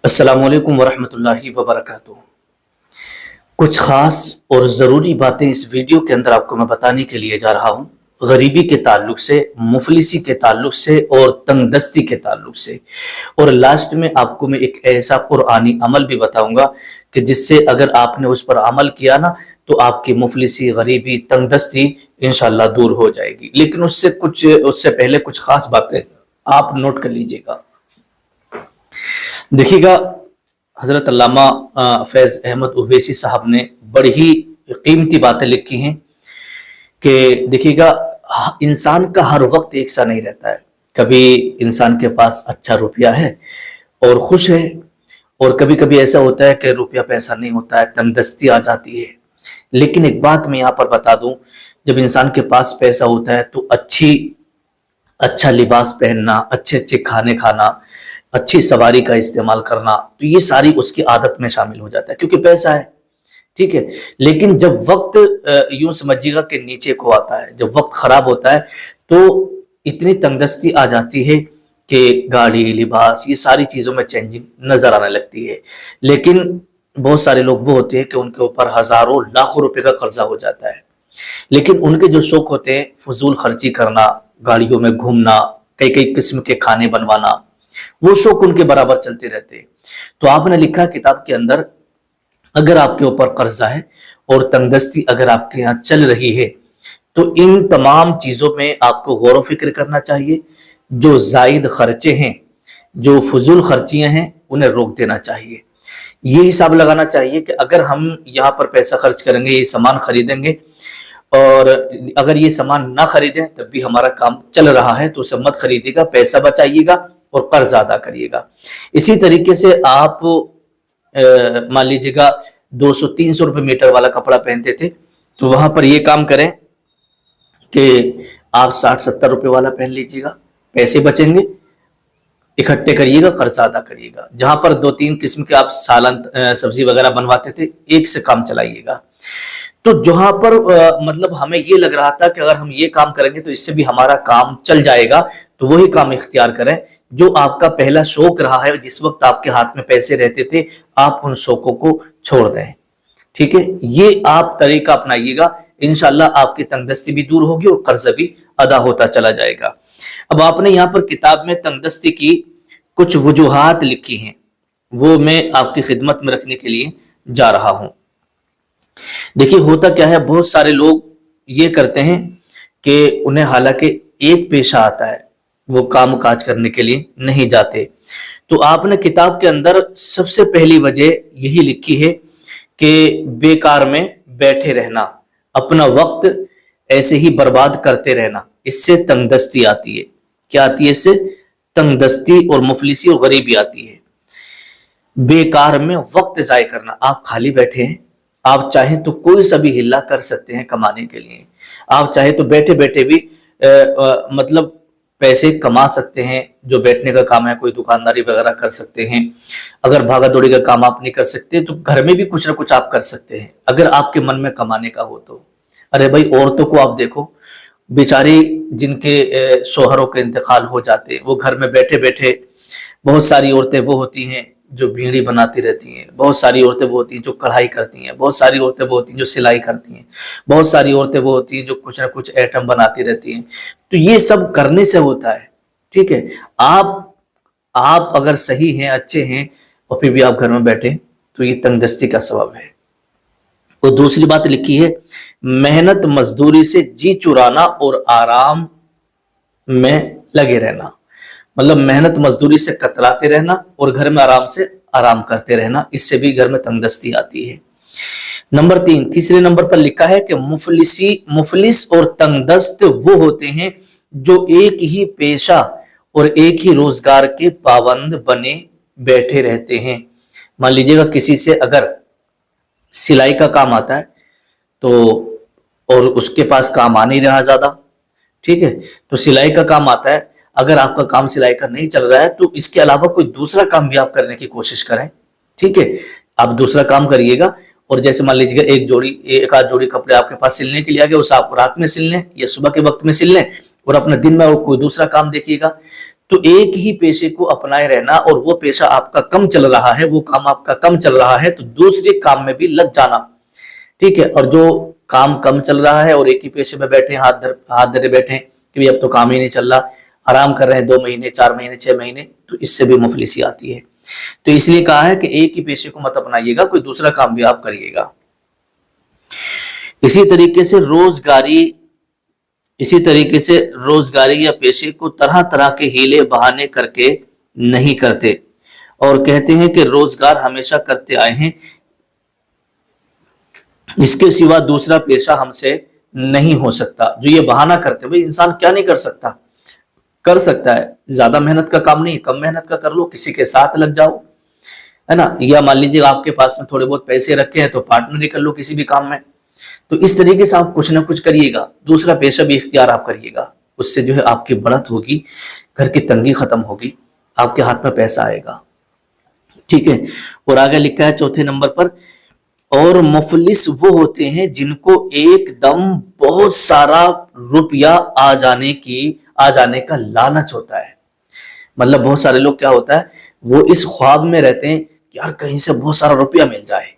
अस्सलामुअलैकुम वरहमतुल्लाहि वबरकातुहू। कुछ ख़ास और ज़रूरी बातें इस वीडियो के अंदर आपको मैं बताने के लिए जा रहा हूँ, गरीबी के ताल्लुक से, मुफलिसी के ताल्लुक से और तंगदस्ती के ताल्लुक से। और लास्ट में आपको मैं एक ऐसा कुरानी अमल भी बताऊंगा कि जिससे अगर आपने उस पर अमल किया ना तो आपकी मुफलिसी, गरीबी, तंगदस्ती इंशाअल्लाह दूर हो जाएगी। लेकिन उससे पहले कुछ ख़ास बातें आप नोट कर लीजिएगा। देखिएगा, हजरत अल्लामा फैज़ अहमद उवैसी साहब ने बड़ी ही कीमती बातें लिखी हैं कि देखिएगा, इंसान का हर वक्त एक सा नहीं रहता है। कभी इंसान के पास अच्छा रुपया है और खुश है, और कभी कभी ऐसा होता है कि रुपया पैसा नहीं होता है, तंगदस्ती आ जाती है। लेकिन एक बात मैं यहाँ पर बता दूं, जब इंसान के पास पैसा होता है तो अच्छा लिबास पहनना, अच्छे अच्छे खाने खाना, अच्छी सवारी का इस्तेमाल करना, तो ये सारी उसकी आदत में शामिल हो जाता है क्योंकि पैसा है। ठीक है। लेकिन जब वक्त यूं समझिएगा कि नीचे को आता है, जब वक्त खराब होता है तो इतनी तंगदस्ती आ जाती है कि गाड़ी, लिबास, ये सारी चीजों में चेंजिंग नजर आने लगती है। लेकिन बहुत सारे लोग वो होते हैं कि उनके ऊपर हजारों लाखों रुपए का कर्जा हो जाता है, लेकिन उनके जो शौक होते हैं, फजूल खर्ची करना, गाड़ियों में घूमना, कई कई किस्म के खाने बनवाना, वो शौक उनके बराबर चलते रहते हैं। तो आपने लिखा किताब के अंदर, अगर आपके ऊपर कर्जा है और तंगदस्ती अगर आपके यहाँ चल रही है तो इन तमाम चीजों में आपको गौर व फिक्र करना चाहिए। जो जायद खर्चे हैं, जो फजूल खर्चियां हैं, उन्हें रोक देना चाहिए। ये हिसाब लगाना चाहिए कि अगर हम यहाँ पर पैसा खर्च करेंगे, ये सामान खरीदेंगे, और अगर ये सामान ना खरीदें तब भी हमारा काम चल रहा है तो उसे मत खरीदिएगा, पैसा बचाइएगा और कर्ज अदा करिएगा। इसी तरीके से आप मान लीजिएगा 200-300 रुपए मीटर वाला कपड़ा पहनते थे, तो वहां पर ये काम करें कि आप 60-70 रुपए वाला पहन लीजिएगा, पैसे बचेंगे, इकट्ठे करिएगा, कर्ज अदा करिएगा। जहां पर 2-3 किस्म के आप सालन सब्जी वगैरह बनवाते थे, एक से काम चलाइएगा। तो जहां पर मतलब हमें ये लग रहा था कि अगर हम ये काम करेंगे तो इससे भी हमारा काम चल जाएगा, तो वही काम इख्तियार करें जो आपका पहला शौक रहा है। जिस वक्त आपके हाथ में पैसे रहते थे, आप उन शौकों को छोड़ दें। ठीक है, ये आप तरीका अपनाइएगा, इंशाल्लाह आपकी तंगदस्ती भी दूर होगी और कर्ज भी अदा होता चला जाएगा। अब आपने यहाँ पर किताब में तंगदस्ती की कुछ वजूहात लिखी हैं, वो मैं आपकी खिदमत में रखने के लिए जा रहा हूं। देखिए, होता क्या है, बहुत सारे लोग ये करते हैं कि उन्हें हालांकि एक पेशा आता है, वो काम काज करने के लिए नहीं जाते। तो आपने किताब के अंदर सबसे पहली वजह यही लिखी है कि बेकार में बैठे रहना, अपना वक्त ऐसे ही बर्बाद करते रहना, इससे तंगदस्ती आती है। क्या आती है इससे? तंगदस्ती और मुफलिसी और गरीबी आती है। बेकार में वक्त जाया करना, आप खाली बैठे हैं, आप चाहें तो कोई सा भी हिल्ला कर सकते हैं कमाने के लिए। आप चाहे तो बैठे बैठे भी मतलब पैसे कमा सकते हैं। जो बैठने का काम है, कोई दुकानदारी वगैरह कर सकते हैं। अगर भागा दौड़ी का काम आप नहीं कर सकते तो घर में भी कुछ ना कुछ आप कर सकते हैं, अगर आपके मन में कमाने का हो तो। अरे भाई, औरतों को आप देखो, बेचारी जिनके शोहरों के इंतकाल हो जाते, वो घर में बैठे बैठे, बहुत सारी औरतें वो होती हैं जो बीड़ी बनाती रहती हैं, बहुत सारी औरतें वो होती हैं जो कढ़ाई करती हैं, बहुत सारी औरतें वो होती हैं जो सिलाई करती हैं, बहुत सारी औरतें वो होती हैं जो कुछ ना कुछ आइटम बनाती रहती हैं। तो ये सब करने से होता है। ठीक है, आप अगर सही हैं, अच्छे हैं, और फिर भी आप घर में बैठे, तो ये तंगदस्ती का सबब है। और दूसरी बात लिखी है, मेहनत मजदूरी से जी चुराना और आराम में लगे रहना। मतलब मेहनत मजदूरी से कतराते रहना और घर में आराम से आराम करते रहना, इससे भी घर में तंगदस्ती आती है। नंबर 3, तीसरे नंबर पर लिखा है कि मुफलिस और तंगदस्त वो होते हैं जो एक ही पेशा और एक ही रोजगार के पाबंद बने बैठे रहते हैं। मान लीजिएगा किसी से अगर सिलाई का काम आता है तो, और उसके पास काम आ नहीं रहा ज्यादा, ठीक है, तो सिलाई का काम आता है, अगर आपका काम सिलाई का नहीं चल रहा है तो इसके अलावा कोई दूसरा काम भी आप करने की कोशिश करें। ठीक है, आप दूसरा काम करिएगा, और जैसे मान लीजिएगा एक आध जोड़ी कपड़े आपके पास सिलने के लिए आ गए, उसे आप रात में सिल लें या सुबह के वक्त में सिल लें, और अपने दिन में और कोई दूसरा काम देखिएगा। तो एक ही पेशे को अपनाए रहना, और वो पेशा आपका कम चल रहा है, वो काम आपका कम चल रहा है, तो दूसरे काम में भी लग जाना, ठीक है। और जो काम कम चल रहा है और एक ही पेशे में बैठे, हाथ धरे बैठे कि भाई अब तो काम ही नहीं चल रहा, आराम कर रहे हैं 2 महीने 4 महीने 6 महीने, तो इससे भी मुफलिसी आती है। तो इसलिए कहा है कि एक ही पेशे को मत अपनाइएगा, कोई दूसरा काम भी आप करिएगा। इसी तरीके से रोजगारी या पेशे को तरह तरह के हीले बहाने करके नहीं करते, और कहते हैं कि रोजगार हमेशा करते आए हैं, इसके सिवा दूसरा पेशा हमसे नहीं हो सकता। जो ये बहाना करते हैं, भाई इंसान क्या नहीं कर सकता, कर सकता है, ज्यादा मेहनत का काम नहीं, कम मेहनत का कर लो, किसी के साथ लग जाओ, है ना, या मान लीजिए आपके पास में थोड़े बहुत पैसे रखे हैं तो पार्टनरी कर लो किसी भी काम में। तो इस तरीके से आप कुछ ना कुछ करिएगा, दूसरा पेशा भी इख्तियार आप करिएगा, उससे जो है आपकी बढ़त होगी, घर की तंगी खत्म होगी, आपके हाथ में पैसा आएगा, ठीक है। और आगे लिखा है चौथे नंबर पर, और मुफलिस वो होते हैं जिनको एकदम बहुत सारा रुपया आ जाने का लालच होता है। मतलब बहुत सारे लोग क्या होता है, वो इस ख्वाब में रहते हैं कि यार कहीं से बहुत सारा रुपया मिल जाए,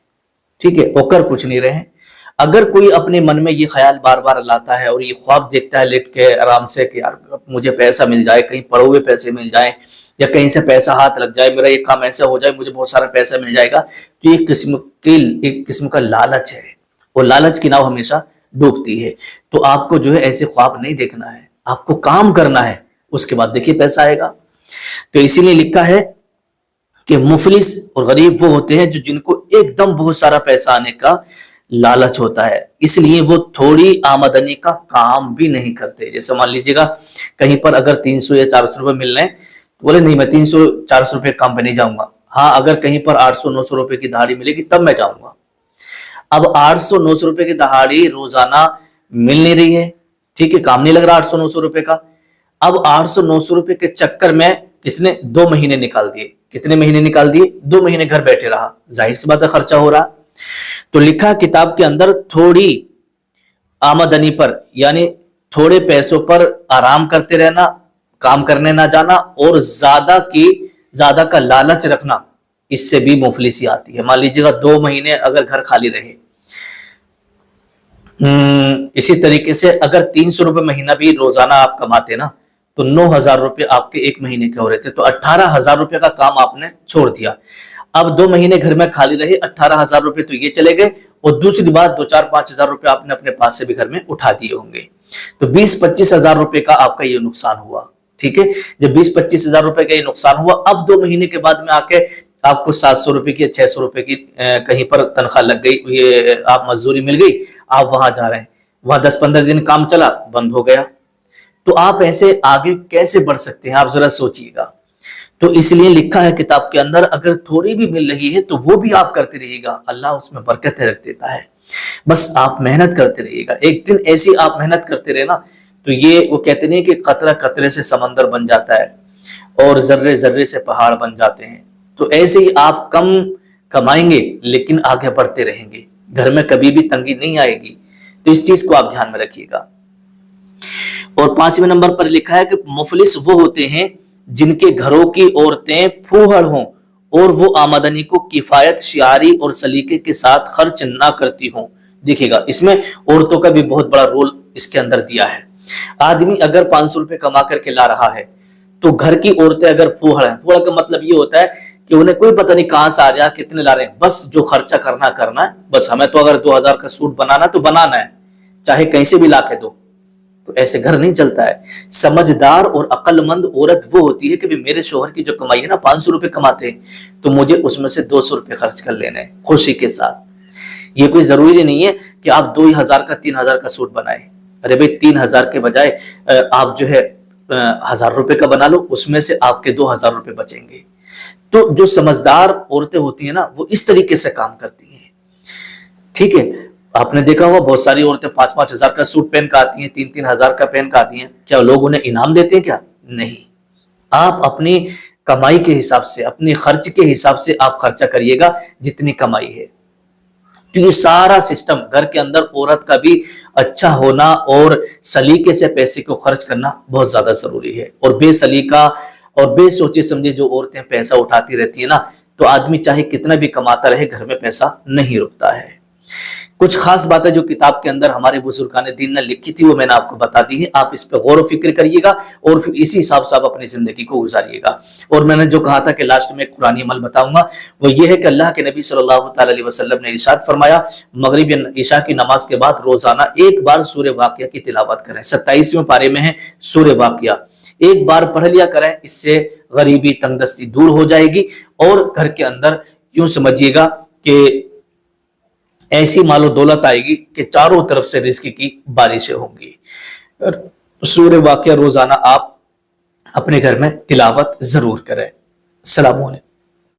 ठीक है, वो कर कुछ नहीं रहे। अगर कोई अपने मन में ये ख्याल बार बार लाता है और ये ख्वाब देखता है लेट के आराम से कि यार मुझे पैसा मिल जाए, कहीं पड़े हुए पैसे मिल जाए, या कहीं से पैसा हाथ लग जाए, मेरा ये काम ऐसा हो जाए, मुझे बहुत सारा पैसा मिल जाएगा, तो एक किस्म का लालच है, वो लालच की नाव हमेशा डूबती है। तो आपको जो है ऐसे ख्वाब नहीं देखना है, आपको काम करना है, उसके बाद देखिए पैसा आएगा। तो इसीलिए लिखा है कि मुफलिस और गरीब वो होते हैं जो जिनको एकदम बहुत सारा पैसा आने का लालच होता है, इसलिए वो थोड़ी आमदनी का काम भी नहीं करते। जैसे मान लीजिएगा कहीं पर अगर 300 या 400 रुपए मिल रहे हैं, तो बोले नहीं मैं 300-400 रुपए काम पे नहीं जाऊंगा। हाँ, अगर कहीं पर 800-900 रुपए की दहाड़ी मिलेगी तब मैं जाऊंगा। अब 800-900 रुपए की दहाड़ी रोजाना मिल नहीं रही है, ठीक है, काम नहीं लग रहा 800-900 रुपए का। अब 800-900 रुपए के चक्कर में किसने 2 महीने निकाल दिए, कितने महीने निकाल दिए, 2 महीने घर बैठे रहा, जाहिर सी बात है खर्चा हो रहा। तो लिखा किताब के अंदर थोड़ी आमदनी पर यानी थोड़े पैसों पर आराम करते रहना, काम करने ना जाना, और ज्यादा का लालच रखना, इससे भी मुफलिसी आती है। मान लीजिएगा 2 महीने अगर घर खाली रहे, इसी तरीके से अगर 300 रुपए महीना भी रोजाना आप कमाते ना, तो 9,000 रुपए आपके 1 महीने के हो रहे थे, तो 18,000 रुपए का काम आपने छोड़ दिया। अब 2 महीने घर में खाली रहे, 18,000 रुपए तो ये चले गए, और दूसरी बात 2-4-5,000 रुपए आपने अपने पास से भी घर में उठा दिए होंगे, तो 20-25,000 रुपए का आपका ये नुकसान हुआ, ठीक है। जब 20-25,000 रुपए का ये नुकसान हुआ, अब 2 महीने के बाद में आके आपको 700 रुपए की 600 रुपए की कहीं पर तनख्वाह लग गई, ये आप मजदूरी मिल गई, आप वहां जा रहे हैं, वहां 10-15 दिन काम चला, बंद हो गया, तो आप ऐसे आगे कैसे बढ़ सकते हैं, आप जरा सोचिएगा। तो इसलिए लिखा है किताब के अंदर, अगर थोड़ी भी मिल रही है तो वो भी आप करते रहिएगा, अल्लाह उसमें बरकत रख देता है। बस आप मेहनत करते रहिएगा, एक दिन ऐसी आप मेहनत करते रहे ना, तो ये वो कहते नहीं कि कतरा कतरे से समंदर बन जाता है और जर्रे जर्रे से पहाड़ बन जाते हैं। तो ऐसे ही आप कम कमाएंगे लेकिन आगे बढ़ते रहेंगे, घर में कभी भी तंगी नहीं आएगी। तो इस चीज को आप ध्यान में रखिएगा। और 5वें नंबर पर लिखा है कि मुफलिस वो होते हैं जिनके घरों की औरतें फूहड़ हों और वो आमदनी को किफायत, शियारी और सलीके के साथ खर्च ना करती हों। देखिएगा इसमें औरतों का भी बहुत बड़ा रोल इसके अंदर दिया है। आदमी अगर 500 रुपए कमा करके ला रहा है, तो घर की औरतें अगर फूहड़ है, फूहड़ का मतलब ये होता है कि उन्हें कोई पता नहीं कहां से आ रहा, कितने ला रहे हैं, बस जो खर्चा करना है, बस हमें तो अगर 2000 का सूट बनाना तो बनाना है, चाहे कहीं से भी ला के दो। तो ऐसे घर नहीं चलता है। समझदार और अक्लमंद औरत वो होती है कि भी मेरे शोहर की जो कमाई है ना 500 रुपए कमाते हैं, तो मुझे उसमें से 200 रुपए खर्च कर लेने हैं खुशी के साथ। ये कोई जरूरी नहीं है कि आप 2000 का 3000 का सूट बनाए। अरे भाई 3000 के बजाय आप जो है 1000 रुपए का बना लो, उसमें से आपके 2000 रुपए बचेंगे। तो जो समझदार औरतें होती है ना, वो इस तरीके से काम करती हैं, ठीक है। आपने देखा होगा बहुत सारी औरतें 5-5 हजार का सूट पहन कर आती हैं, 3-3 हजार का पहन कर आती हैं। क्या लोग उन्हें इनाम देते हैं? क्या नहीं। आप अपनी कमाई के हिसाब से, अपने खर्च के हिसाब से आप खर्चा करिएगा जितनी कमाई है। तो ये सारा सिस्टम घर के अंदर औरत का भी अच्छा होना और सलीके से पैसे को खर्च करना बहुत ज्यादा जरूरी है। और बेसलीका اور بے سوچے سمجھے جو عورتیں پیسہ اٹھاتی رہتی ہیں نا، تو آدمی چاہے کتنا بھی کماتا رہے گھر میں پیسہ نہیں رکتا ہے۔ کچھ خاص باتیں جو کتاب کے اندر ہمارے بزرگان دین نے لکھی تھی وہ میں نے آپ کو بتا دی ہے، آپ اس پہ غور و فکر کریے گا اور پھر اسی حساب سے آپ اپنی زندگی کو گزاریے گا۔ اور میں نے جو کہا تھا کہ لاسٹ میں ایک قرآنی عمل بتاؤں گا، وہ یہ ہے کہ اللہ کے نبی صلی اللہ تعالی علیہ وسلم نے ارشاد فرمایا مغرب یا عشاء کی نماز کے بعد روزانہ ایک بار سورہ واقعہ کی تلاوت کریں۔ 27ویں پارے میں ہے سورہ واقعہ، ایک بار پڑھ لیا کریں، اس سے غریبی تنگ دستی دور ہو جائے گی، اور گھر کے اندر یوں سمجھیے گا کہ ایسی مال و دولت آئے گی کہ چاروں طرف سے رزق کی بارشیں ہوں گی۔ سورہ واقعہ روزانہ آپ اپنے گھر میں تلاوت ضرور کریں۔ السلام علیکم۔